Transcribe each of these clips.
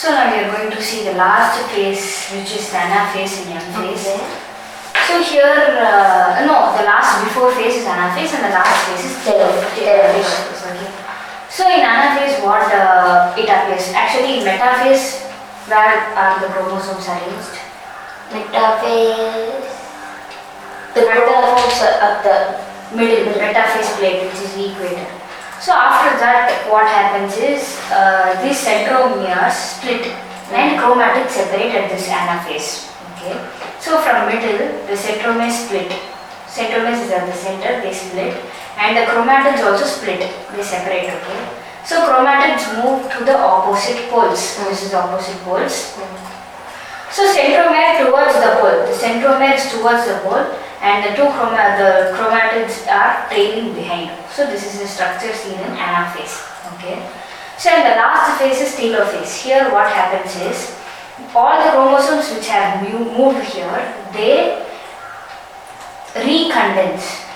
So now we are going to see the last phase, which is the anaphase in M phase. Okay. So here, the last before phase is anaphase and the last phase is telophase. Okay. So in anaphase, what it appears? Actually, in metaphase, where are the chromosomes arranged? Metaphase. The chromosomes are at the Middle, metaphase plate, which is the equator. So after that, what happens is these centromeres split and chromatids separate at this anaphase. Okay. So from middle, the centromeres split. Centromeres is at the center, they split, and the chromatids also split. They separate. Okay. So chromatids move to the opposite poles. This is opposite poles. So centromere towards the pole. The centromere is towards the pole, and the chromatids are trailing behind. So this is the structure seen in anaphase. Okay. So in the last phase is telophase. Here what happens is all the chromosomes which have moved here, they recondense.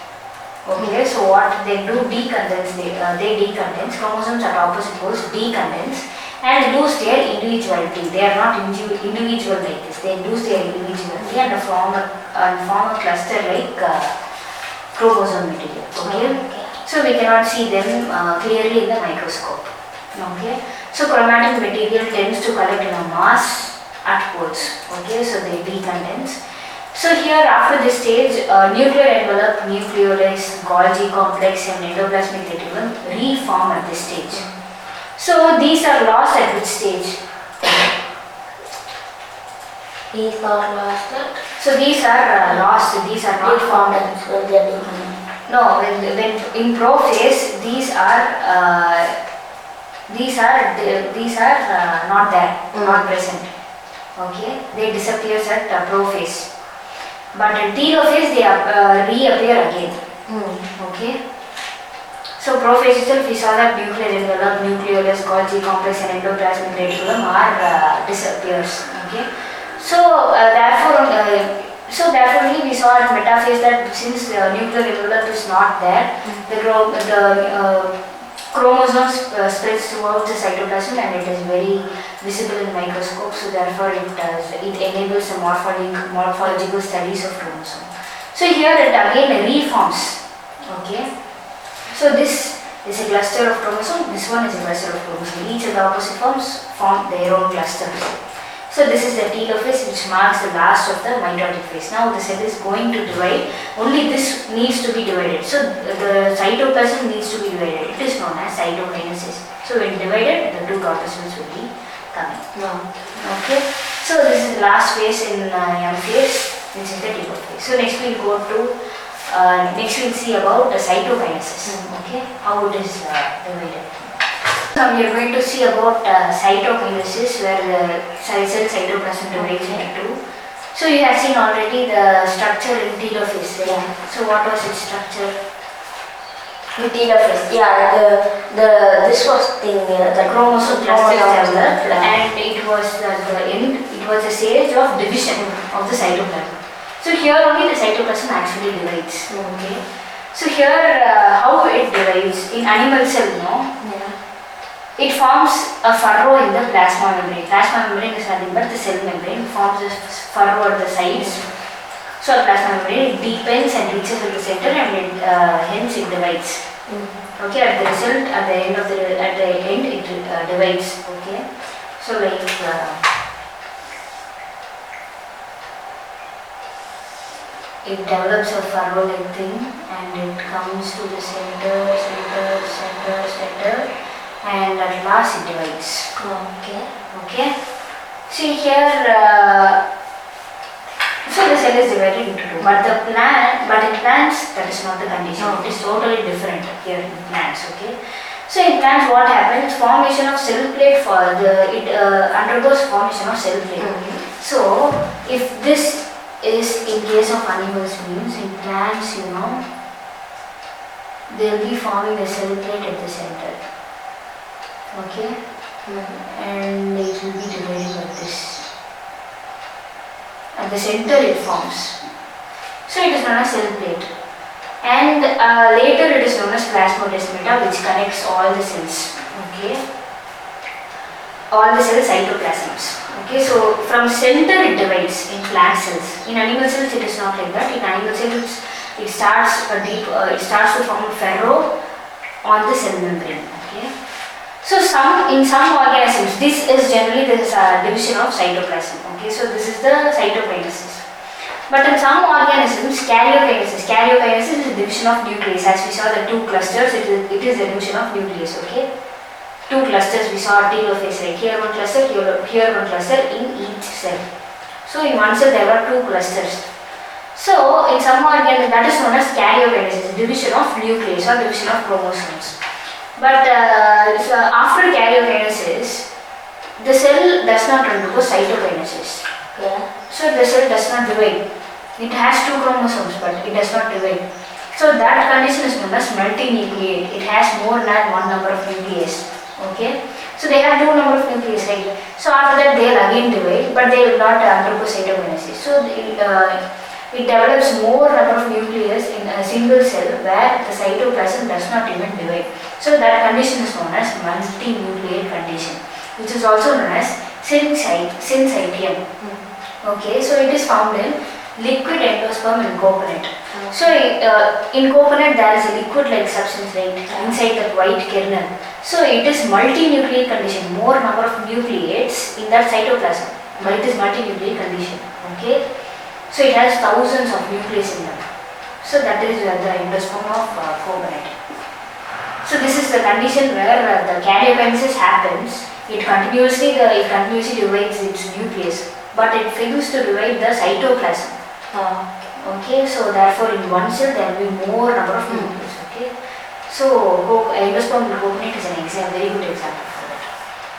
Okay. So what they do, decondense. They decondense. Chromosomes at opposite poles decondense and lose their individuality. They are not individual like this. They lose their individuality and form a cluster like chromosome material. Okay. So we cannot see them clearly in the microscope. Okay. So chromatic material tends to collect in a mass at poles. Okay. So they decondense. So here after this stage, nuclear envelope, nucleolus, Golgi complex and endoplasmic reticulum reform at this stage. So these are lost at which stage? These are lost at? So these are lost. These are not formed. No, when in prophase, these are not there, not present. Okay, they disappear at prophase. But in telophase, they reappear again. Okay. So prophase itself, we saw that nuclear envelope, nucleolus, Golgi complex, and endoplasmic reticulum are disappears. Okay. So therefore only we saw at metaphase that since the nuclear envelope is not there, the chromosomes spreads throughout the cytoplasm and it is very visible in microscope. So therefore it enables the morphological studies of chromosome. So here it again reforms. Okay. So this is a cluster of chromosome. This one is a cluster of chromosome. Each of the opposite forms form their own clusters. So this is the telophase, which marks the last of the mitotic phase. Now the cell is going to divide. Only this needs to be divided. So the cytoplasm needs to be divided. It is known as cytokinesis. So when divided, the two chromosomes will be coming. Okay. So this is the last phase in M phase, which is the telophase. So next we'll go to next we'll see about the cytokinesis. Okay. How it is divided. Now we are going to see about cytokinesis, where the cell cytoplasm divides into two. So you have seen already the structure in telophase. Right? So what was its structure? In telophase, this was the chromosome cluster developed, and it was at the end. It was a stage of division of the cytoplasm. So here only the cytoplasm actually divides. Okay. So here how it divides in animal cell, no? It forms a furrow in the plasma membrane. Plasma membrane is nothing but the cell membrane. It forms a furrow at the sides. So a plasma membrane, it deepens and reaches at the center, and hence it divides. Okay, at the end it divides. Okay, so like it develops a furrow-like thing, and it comes to the center, and at last it divides. Okay. See here, so the cell is divided into two. But in plants, that is not the condition. It is totally different here in plants. Okay. So in plants, what happens? Formation of cell plate it undergoes formation of cell plate. So if this is in case of animals, means in plants, they will be forming a cell plate at the center. Okay. And it will be divided like this. At the center it forms. So it is known as cell plate. And later it is known as plasmodesmata, which connects all the cells. Okay. all the cells cytoplasms. Okay, so from center it divides in plant cells. In animal cells it is not like that. In animal cells it starts it starts to form ferro on the cell membrane. Okay, so in some organisms this is generally this division of cytoplasm. Okay, so this is the cytokinesis. But in some organisms, karyokinesis is a division of nucleus. As we saw the two clusters, it is a division of nucleus. Okay, two clusters we saw telophase, like here one cluster, here one cluster in each cell. So in one cell there are two clusters. So in some organisms that is known as karyokinesis, division of nucleus or division of chromosomes. But so after karyokinesis, the cell does not undergo cytokinesis. Yeah. So the cell does not divide. It has two chromosomes but it does not divide. So that condition is known as multinucleate. It has more than one number of nucleus. Okay. So they have two number of nucleus, right? So after that they will again divide, but they will not undergo cytokinesis. So it develops more number of nucleus in a single cell where the cytoplasm does not even divide. So that condition is known as multinucleate condition, which is also known as syncytium. Okay, so it is found in liquid endosperm in coconut. So in coconut there is a liquid-like substance, right, inside that white kernel. So it is multinucleate condition, more number of nucleates in that cytoplasm, but it is multinucleate condition. Okay, so it has thousands of nucleus in them. So that is the endosperm of coconut. So this is the condition where the karyokinesis happens. It continuously divides its nucleus, but it fails to divide the cytoplasm. Okay, so therefore in one cell there will be more number of nucleus. Okay, so endosperm coconut is an very good example for that.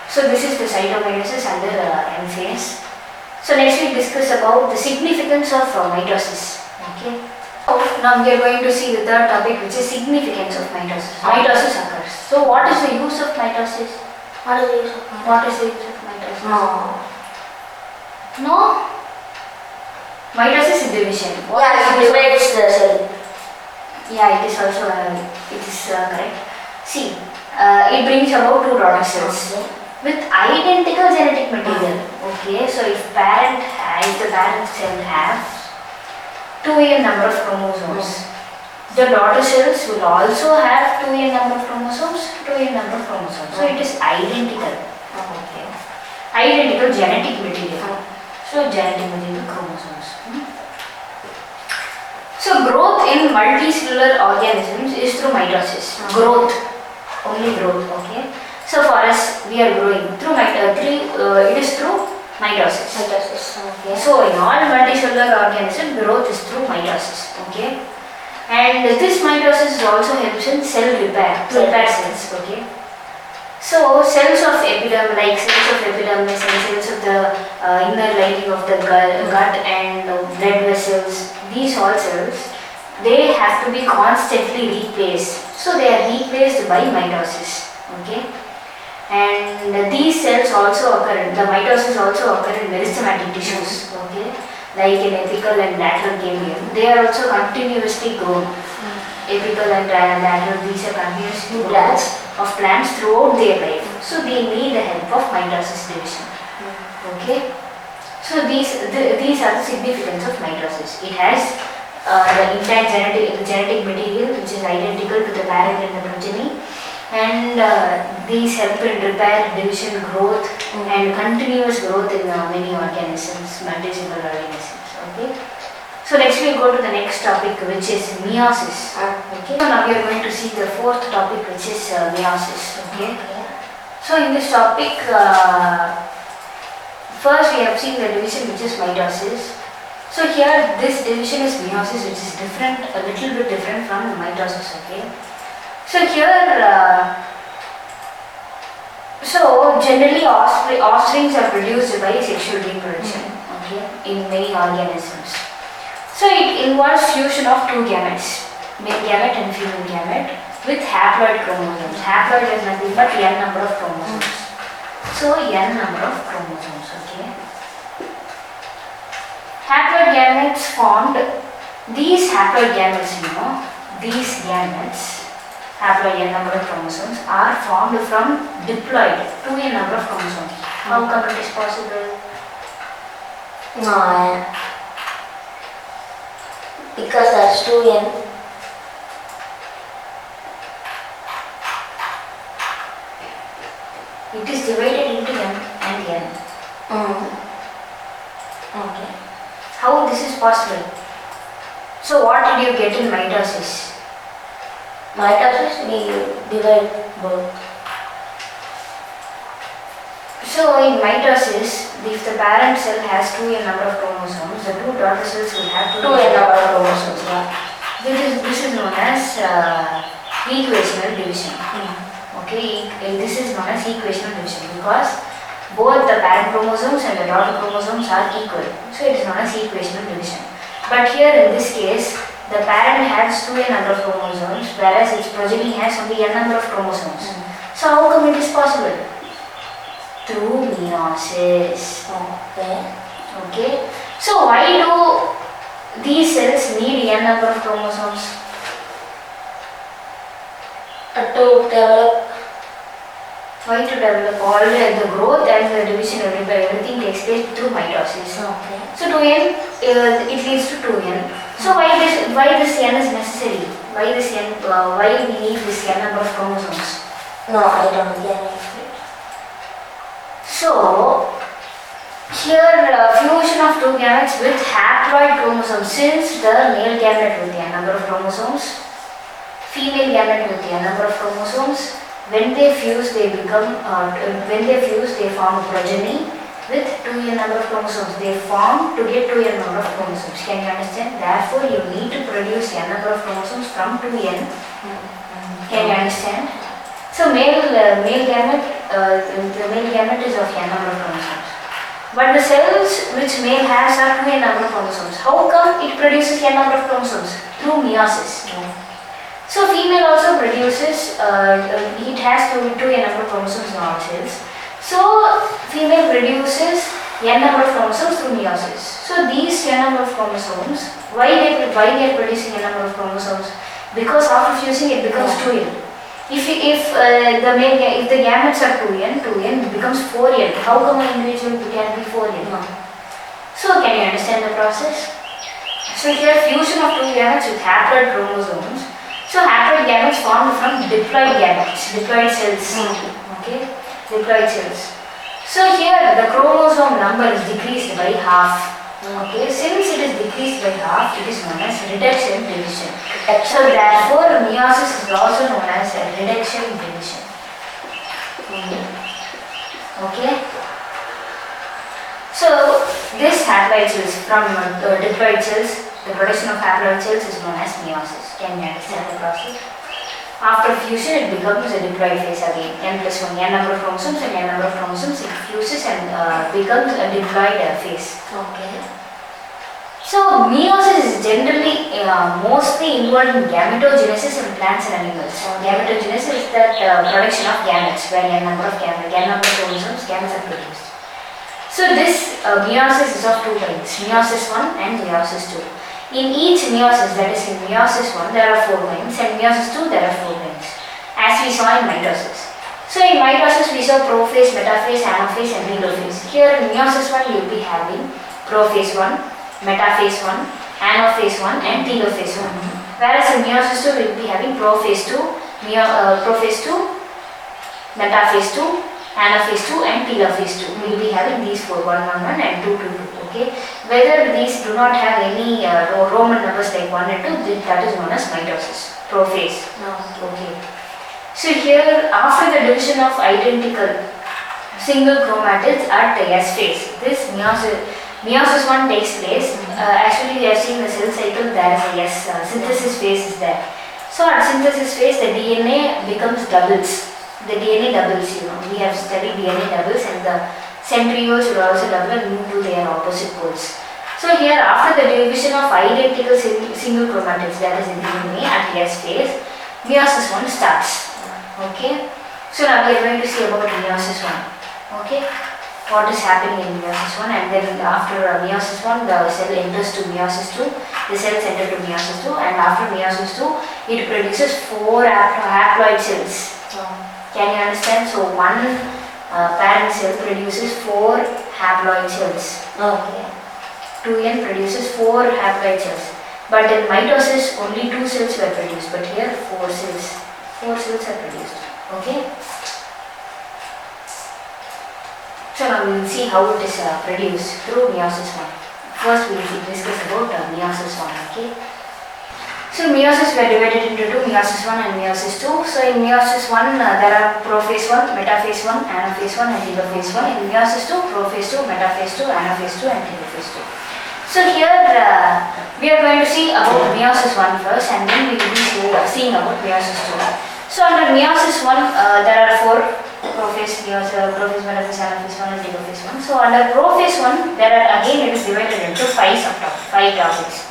So this is the cytokinesis under M phase. So next we discuss about the significance of mitosis. Okay, so now we are going to see the third topic, which is significance of mitosis. Mitosis occurs. So what is the use of mitosis? What is the use of mitosis? No? Mitosis is division. Yeah, it divides the cell. Yeah, it is also correct. See, it brings about two daughter cells with identical genetic material. Okay, so if the parent cell has 2n number of chromosomes, the daughter cells will also have 2n number of chromosomes, So it is identical. Okay. Identical genetic material. So genetic material chromosomes. So growth in multicellular organisms is through mitosis. Growth, only growth. Okay. So for us, we are growing through it is through mitosis. Okay. So in all multicellular organisms, growth is through mitosis. Okay. And this mitosis also helps in cell repair, to repair cells. Okay. So cells of epidermis, like cells of epidermis and cells of the inner lining of the gut and blood vessels, these all cells, they have to be constantly replaced. So they are replaced by mitosis. Okay. And these cells also occur, the mitosis also occur in meristematic tissues. Okay. Like in apical and lateral ganglion, they are also continuously grown. Apical and lateral, these are continuously grown of plants throughout their life. So they need the help of mitosis division. Okay. So these are the significance of mitosis. It has the intact genetic material which is identical to the parent and the progeny, and these help in repair, division, growth, and continuous growth in many organisms, multicellular organisms. Okay. So next we go to the next topic, which is meiosis. Okay. So now we are going to see the fourth topic, which is meiosis. Okay. So in this topic, first we have seen the division, which is mitosis. So here this division is meiosis, which is different, a little bit different from mitosis. Okay. So here, so generally offsprings are produced by sexual reproduction. Okay, in many organisms. So it involves fusion of two gametes, male gamete and female gamete, with haploid chromosomes. Haploid is nothing but n number of chromosomes. So n number of chromosomes. Okay. Haploid gametes formed. These haploid gametes, these gametes, haploid n number of chromosomes, are formed from diploid 2n number of chromosomes. How come it is possible? No, because that's 2n. It is divided into m and n. Okay. How this is possible? So what did you get in mitosis? Mitosis, we divide both. So in mitosis, if the parent cell has 2n number of chromosomes, the two daughter cells will have 2n number of chromosomes. This is known as equational division. Okay, this is known as equational division because both the parent chromosomes and the daughter chromosomes are equal. So it is known as equational division. But here in this case, the parent has 2n number of chromosomes, whereas its progeny has only n number of chromosomes. So how come it is possible? Through meiosis. Okay. So why do these cells need n number of chromosomes? To develop. Why to develop? All the growth and the division, everything takes place through mitosis. Okay. So 2n, it leads to 2n. So why this n is necessary? Why we need this n number of chromosomes? No, I don't get it. So here fusion of two gametes with haploid chromosomes. Since the male gamete with n number of chromosomes, female gamete with n number of chromosomes, when they fuse, they form a progeny with 2n number of chromosomes. They form to get 2n number of chromosomes. Can you understand? Therefore, you need to produce n number of chromosomes from 2n. Can you understand? So male gamete, the male gamete is of n number of chromosomes. But the cells which male has are 2n number of chromosomes. How come it produces n number of chromosomes? Through meiosis. So female also produces, it has 2n number of chromosomes in all cells. So female produces n number of chromosomes through meiosis. So these n number of chromosomes, why they are producing n number of chromosomes? Because after fusing it becomes 2n. If the gametes are 2n, it becomes 4n. How come an individual can be 4n? So can you understand the process? So here fusion of two gametes with haploid chromosomes. So haploid gametes formed from diploid gametes, diploid cells. Okay, diploid cells. So here the chromosome number is decreased by half. Okay, since it is decreased by half, it is known as reduction division. So therefore meiosis is also known as a reduction division. Okay. So this haploid cells from diploid cells, the production of haploid cells is known as meiosis. Can you understand the process? After fusion, it becomes a diploid phase again. N plus 1, n number of chromosomes and n number of chromosomes, it fuses and becomes a diploid phase. Okay. So meiosis is generally mostly involved in gametogenesis in plants and animals. Gametogenesis is that production of gametes, where n number of chromosomes, gametes are produced. So this meiosis is of two kinds, meiosis 1 and meiosis 2. In each meiosis, that is in meiosis 1, there are 4 lines, and meiosis 2, there are 4 lines, as we saw in mitosis. So in mitosis, we saw prophase, metaphase, anaphase, and telophase. Here in meiosis 1, you will be having prophase 1, metaphase 1, anaphase 1, and telophase 1. Whereas in meiosis 2, we will be having prophase 2, metaphase 2, anaphase 2, and telophase 2. We will be having these 4, 1, 1, 1, and 2, 2, 2. Okay. Whether these do not have any Roman numbers like 1 and 2, that is known as mitosis, prophase. Okay. So here, after the division of identical single chromatids at the S phase, this meiosis 1 takes place. Actually, we have seen the cell cycle, there is a S synthesis phase is there. So at synthesis phase, the DNA becomes doubles. The DNA doubles, we have studied DNA doubles, and the centrioles will also double and move to their opposite poles. So here, after the division of identical single chromatids, that is the DNA at the S phase, meiosis 1 starts. Okay. So now we are going to see about meiosis 1. Okay. What is happening in meiosis 1, and then after meiosis 1, the cell enters to meiosis 2, the cells enter to meiosis 2, and after meiosis 2, it produces 4 haploid cells. Can you understand? So one parent cell produces 4 haploid cells. Okay. 2n produces 4 haploid cells. But in mitosis, only 2 cells were produced. But here, 4 cells. 4 cells are produced. Okay. So now we will see how it is produced through meiosis 1. First we will discuss about meiosis 1. Okay. So meiosis were divided into two, meiosis 1 and meiosis 2. So in meiosis 1 there are prophase 1, metaphase 1, anaphase 1 and telophase 1. In meiosis 2, prophase 2, metaphase 2, anaphase 2 and telophase 2. So here we are going to see about meiosis 1 first, and then we will be seeing about meiosis 2. So under meiosis 1 there are 4 prophase, prophase, metaphase, anaphase 1 and telophase 1. So under prophase 1 there are again it is divided into 5 topics.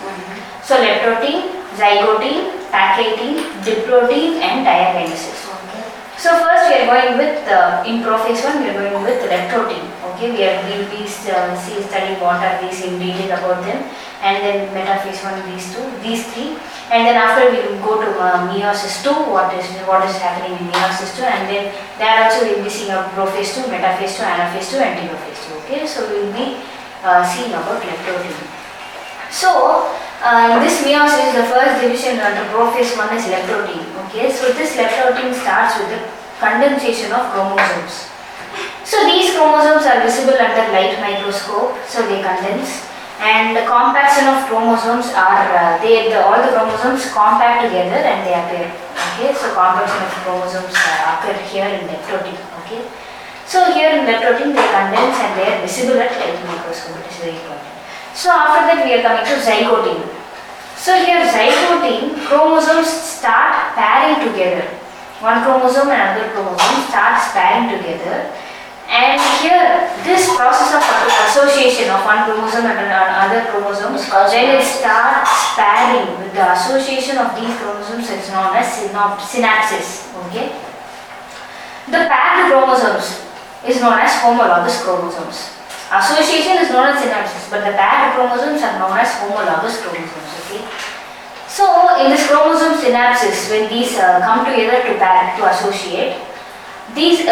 So leptotin, zygotin, packaging, diplotin and diakinesis. Okay. So first we are going with in prophase 1 we are going with leptotin. Okay, we will be studying what are these in detail about them, and then metaphase 1 these three, and then after we will go to meiosis 2, what is happening in meiosis 2, and then there also we will be seeing about prophase 2, metaphase 2, anaphase 2 and telophase 2. Okay, so we will be seeing about leptotin. So in this meiosis, the first division under prophase 1 is leptotin. Okay, so this leptotin starts with the condensation of chromosomes. So these chromosomes are visible under light microscope. So they condense, and the compaction of chromosomes are all the chromosomes compact together and they appear. Okay, so compaction of chromosomes occur here in leptotin. Okay, so here in leptotin they condense and they are visible at light microscope. It is very important. So after that we are coming to zygotin. So here zygotin, chromosomes start pairing together. One chromosome and another chromosome starts pairing together, and here this process of association of one chromosome and another chromosome, when it starts pairing with the association of these chromosomes, is known as synapsis. Okay, the paired chromosomes is known as homologous chromosomes. Association is known as synapsis, but the paired chromosomes are known as homologous chromosomes. Okay. So in this chromosome synapsis, when these come together to pair, to associate, the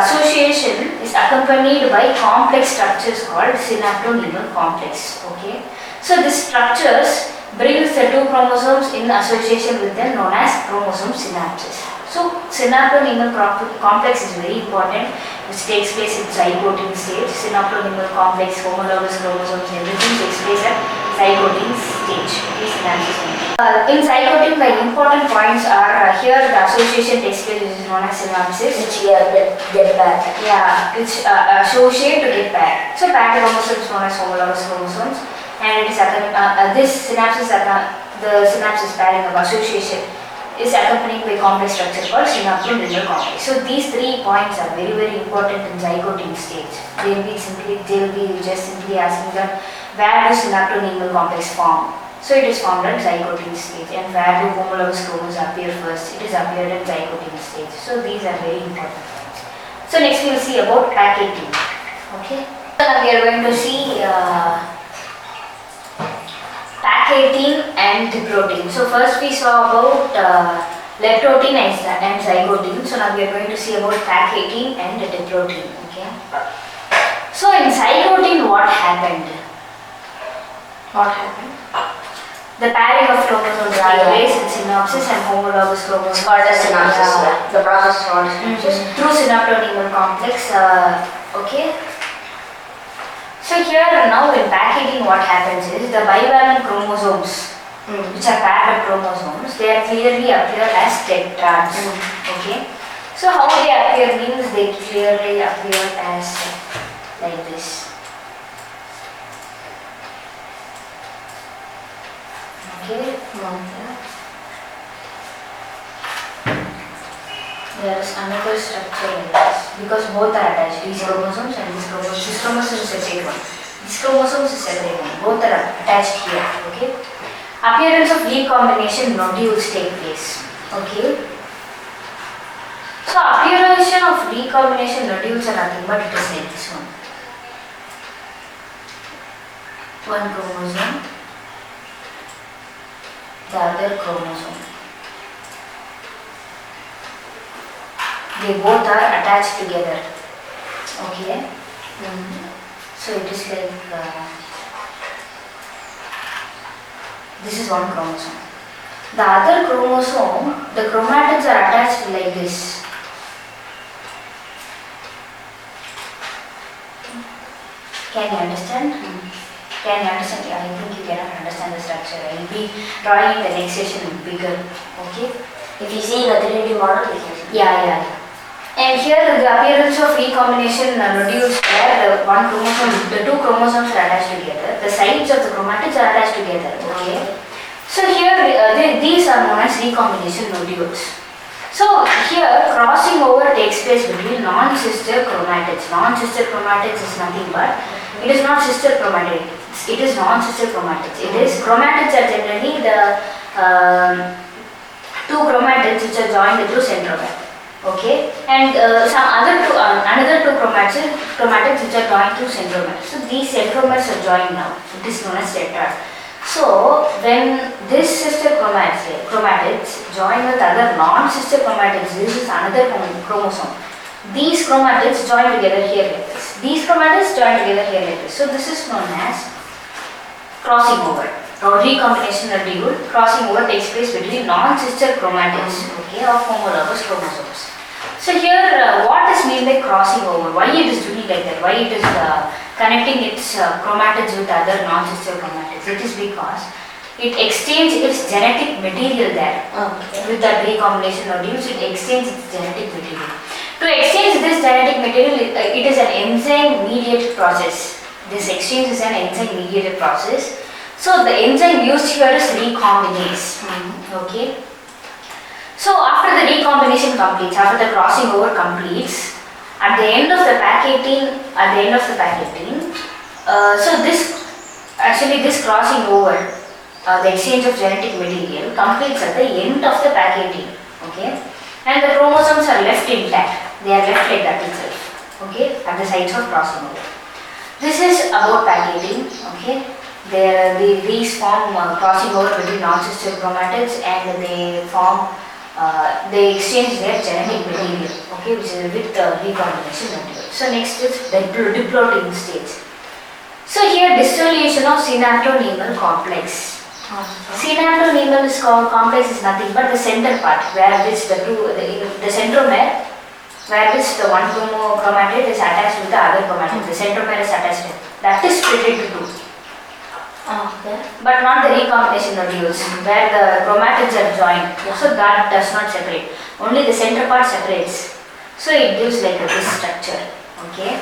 association is accompanied by complex structures called synaptonemal complex. Okay. So these structures brings the two chromosomes in association with them, known as chromosome synapsis. So synaptonemal complex is very important, which takes place in zygotin stage. Synaptonemal complex, homologous chromosomes, everything takes place at zygotin stage. In zygotin, the important points are here the association takes place, which is known as synapsis. Which we are get back. Yeah, which associate to get paired. So paired chromosomes known as homologous chromosomes, and it is this synapsis, the synapsis pairing of association is accompanied by complex structure called synaptonemal complex. So these 3 points are very, very important in zygotin stage. They will be just simply asking them, where does synaptonemal complex form? So it is formed at zygotin stage, and where do homologous chromosomes appear first? It is appeared at zygotin stage. So these are very important points. So next we will see about packaging. Okay. So now we are going to see packaging and diplotin. So first we saw about leptotin and zygotin. So now we are going to see about packaging and diplotin. Okay. So in zygotin, what happened? The pairing of chromosomes are placed in synapsis and homologous chromosomes. It's called as synapsis. Yeah. The process is called synapsis. Through synaptonemal complex. Okay. So here now in packaging, what happens is the bivalent chromosomes, which are paired chromosomes, they are clearly appear as tetrads. Okay. So how they appear means they clearly appear as like this. Okay. There is another structure like this, because both are attached, these chromosomes and this chromosome. This chromosome is a separate one. This chromosome is a separate one. Both are attached here. Okay. Appearance of recombination nodules take place. Okay. So appearance of recombination nodules are nothing but it is like this one. One chromosome, the other chromosome. they both are attached together. Okay. So it is like this is one chromosome. The other chromosome, the chromatids are attached like this. Can you understand? Can you understand? I think you cannot understand the structure. I will be drawing the next session bigger. Okay? If you see in the 3D model, we can see. Yeah. And here the appearance of recombination nodules where the two chromosomes are attached together. The sides of the chromatids are attached together. Okay? So here these are known as recombination nodules. So here crossing over takes place between non-sister chromatids. Non-sister chromatids is nothing but, it is not sister chromatid, it is non-sister chromatids. It is, chromatids are generally the two chromatids which are joined through centromere. Okay, and another two chromatids which are joined through centromere. So these centromeres are joined now. It is known as tetrad. So when this sister chromatids join with other non-sister chromatids, this is another chromosome. These chromatids join together here like this. These chromatids join together here like this. So this is known as crossing over or recombination nodule. Crossing over takes place between non-sister chromatids, okay, of homologous chromosomes. So here what is meant by crossing over? Why it is doing like that? Why it is connecting its chromatids with other non-sister chromatids? It is because it exchanges its genetic material there. Okay. With that recombination nodules, it exchanges its genetic material. To exchange this genetic material, it is an enzyme-mediated process. This exchange is an enzyme-mediated process. So the enzyme used here is recombinase. Okay. So after the recombination completes, after the crossing over completes, at the end of the packaging, so this crossing over, the exchange of genetic material completes at the end of the packaging. Okay, and the chromosomes are left intact. They are left like that itself. Okay, at the sites of crossing over. This is about packaging. Okay, these form crossing over between non-sister chromatids, and they exchange their genetic material, okay, which is with recombination material. So next is the diploting stage. So here dissolution of synaptonemal complex. Synaptonemal complex is nothing but the center part where which the centromere, where which the one chromatid is attached with the other chromatid. The centromere is attached. That is split into two. Okay. But not the recombination nodules where the chromatids are joined. So that does not separate. Only the center part separates. So it gives like this structure. Okay.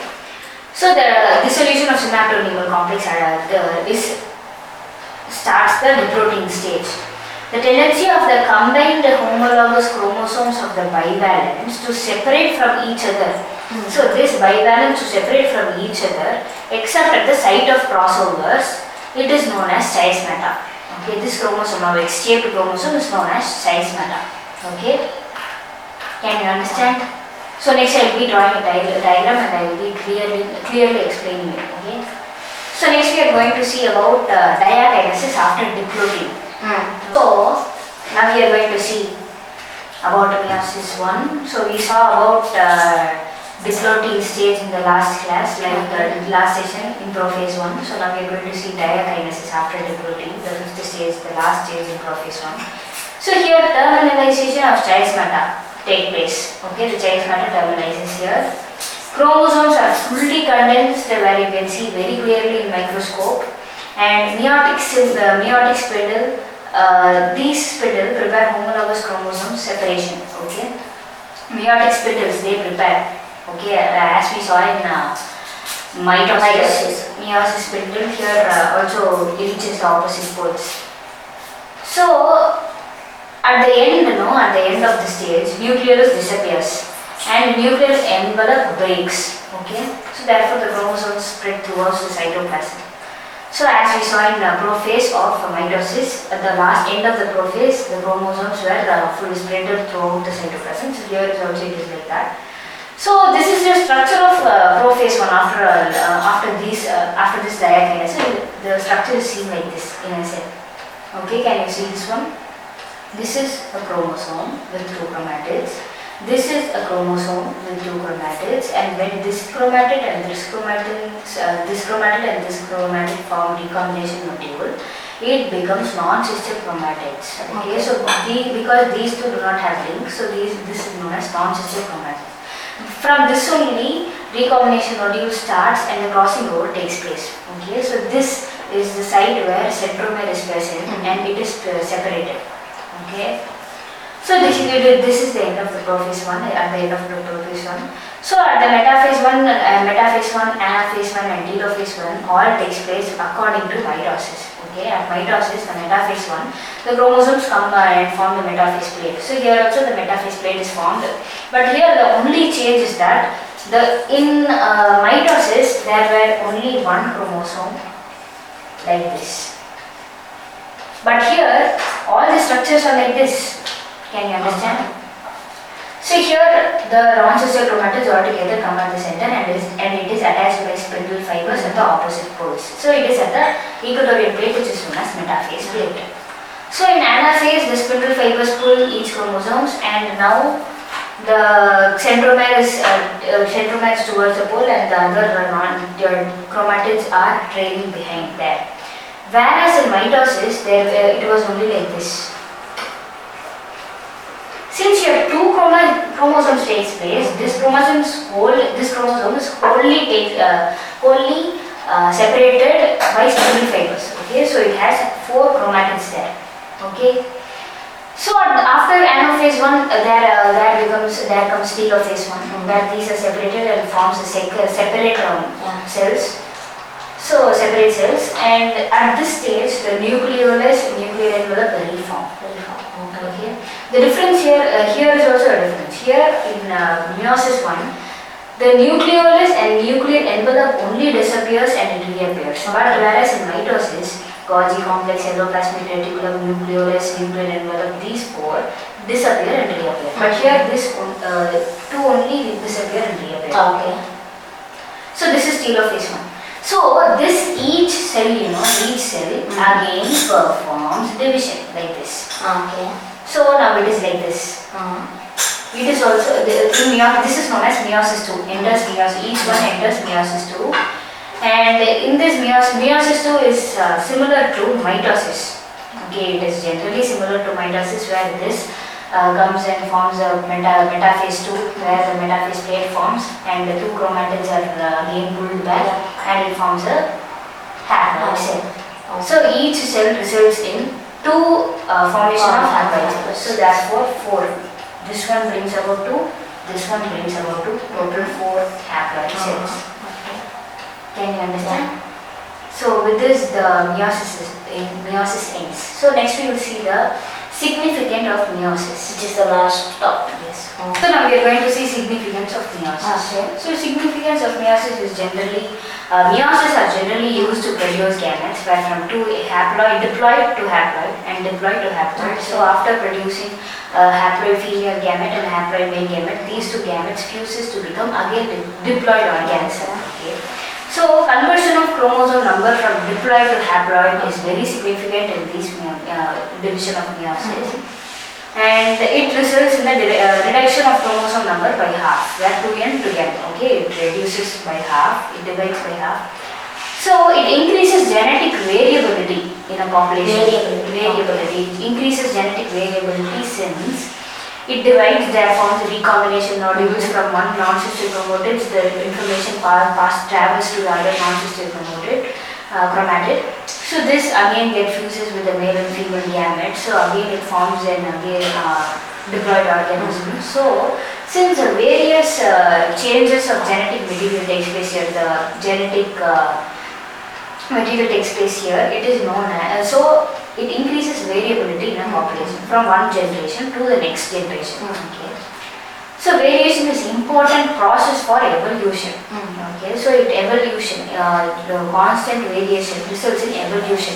So the dissolution of synaptonemal complex this starts the diploting stage. The tendency of the combined homologous chromosomes of the bivalents to separate from each other. So this bivalents to separate from each other, except at the site of crossovers, it is known as chiasmata. Okay, this chromosome, our X-shaped chromosome, is known as chiasmata. Okay, can you understand? So next I will be drawing a diagram and I will be clearly explaining it. Okay. So next we are going to see about diakinesis after diploting. So now we are going to see about Meiosis 1. So we saw about diploting stage in the last class, like the last session in prophase 1. So now we are going to see diakinesis after diploting, the fifth stage, the last stage in prophase 1. So here terminalization of chiasmata take place. Okay, the chiasmata terminalizes here. Chromosomes are fully condensed, where you can see very clearly in microscope. And meiotic spindle, these spindle prepare homologous chromosome separation. Okay, meiotic spindles they prepare. Okay, as we saw in mitosis, meiosis spindle here also reaches the opposite poles. So at the end of the stage, nucleus disappears and nuclear envelope breaks. Okay, so therefore the chromosomes spread towards the cytoplasm. So as we saw in the prophase of mitosis, at the last end of the prophase, the chromosomes were fully spread throughout the cytoplasm. So here also it is like that. So this is the structure of prophase 1 after this diakinesis. So the structure is seen like this in a cell. Okay, can you see this one? This is a chromosome with two chromatids. This is a chromosome with two chromatids, and when this chromatid and this chromatid form recombination module, it becomes non-sister chromatids. Okay, so because these two do not have links, so this is known as non-sister chromatids. From this only recombination module starts and the crossing over takes place. Okay, so this is the site where centromere is present and it is separated. Okay. So this is the end of the prophase 1, at the end of the prophase 1. So at the metaphase 1, anaphase 1 and telophase 1 all takes place according to mitosis. Okay, at mitosis, the metaphase 1, the chromosomes come and form the metaphase plate. So here also the metaphase plate is formed. But here the only change is that in mitosis there were only one chromosome like this. But here all the structures are like this. Can you understand? So here the non-sister chromatids all together come at the center and it is attached by spindle fibers at the opposite poles. So it is at the equatorial plate, which is known as metaphase plate. So in anaphase, the spindle fibers pull each chromosomes, and now the centromere is towards the pole and the other chromatids are trailing behind there. Whereas in mitosis, it was only like this. Since here two chromosomes takes place, this chromosome is wholly separated by spindle fibers. Okay, so it has 4 chromatids there. Okay, so after anaphase 1, there comes telophase 1, where these are separated and forms a separate cells. So separate cells, and at this stage the nuclear envelope will reform. Okay. The difference here is also a difference. Here in meiosis 1, the nucleolus and nuclear envelope only disappears and it reappears. But whereas in mitosis, Golgi complex, endoplasmic reticulum, nucleolus, nuclear envelope, these 4 disappear and reappear. But here this 2 only disappear and reappear. Okay. So this is telophase 1. So each cell again performs division like this. Okay. So now it is like this. It is also this is known as meiosis 2. Enters meiosis. Each one enters meiosis 2. And in this meiosis 2 is similar to mitosis. Okay, it is generally similar to mitosis, where this comes and forms a metaphase 2, where the metaphase plate forms and the 2 chromatids are again pulled back and it forms a haploid cell. So each cell results in 2 formation of haploid cells. So therefore 4. This one brings about 2, this one brings about 2, total 4 haploid cells. Can you understand? So with this the meiosis ends. So next we will see the significance of meiosis, Which is the last stop. Yes. So now we are going to see significance of meiosis. Okay. So significance of meiosis is generally, meiosis are generally used to produce gametes, where from diploid to haploid and diploid to haploid. So after producing a haploid female gamete and a haploid male gamete, these 2 gametes fuses to become again diploid organism. Okay. So conversion of chromosome number from diploid to haploid is very significant in this division of meiosis, and it results in the reduction of chromosome number by half, where 2n to n. Okay, it reduces by half, it divides by half. So it increases genetic variability in a population. Variability. It increases genetic variability since it divides, there forms recombination nodules from one non-sister chromatid. The information travels to the other non-sister chromatid. So this again fuses with the male and female gamete. So again it forms an diploid organism. So since the various changes of genetic material takes place here, the genetic material takes place here, it is known as, so it increases variability in a population from one generation to the next generation. Okay. So variation is important process for evolution. Okay. So the constant variation results in evolution.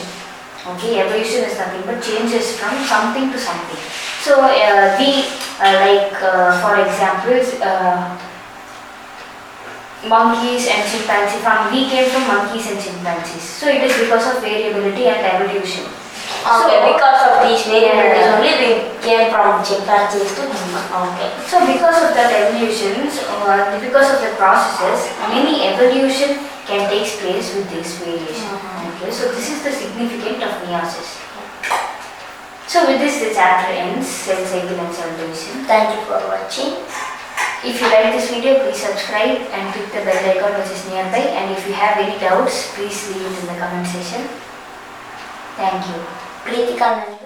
Okay. Evolution is nothing but changes from something to something. So for example, monkeys and chimpanzees, we came from monkeys and chimpanzees. So it is because of variability and evolution. Okay, because of these variabilities Yeah. only we came from chimpanzees to humans. Okay. So because of that evolutions, because of the processes, many evolution can take place with this variation. Okay, so this is the significance of meiosis. So with this the chapter ends, cell cycle and cell division. Thank you for watching. If you like this video, please subscribe and click the bell icon which is nearby, and if you have any doubts, please leave it in the comment section. Thank you. Pritika Nandu.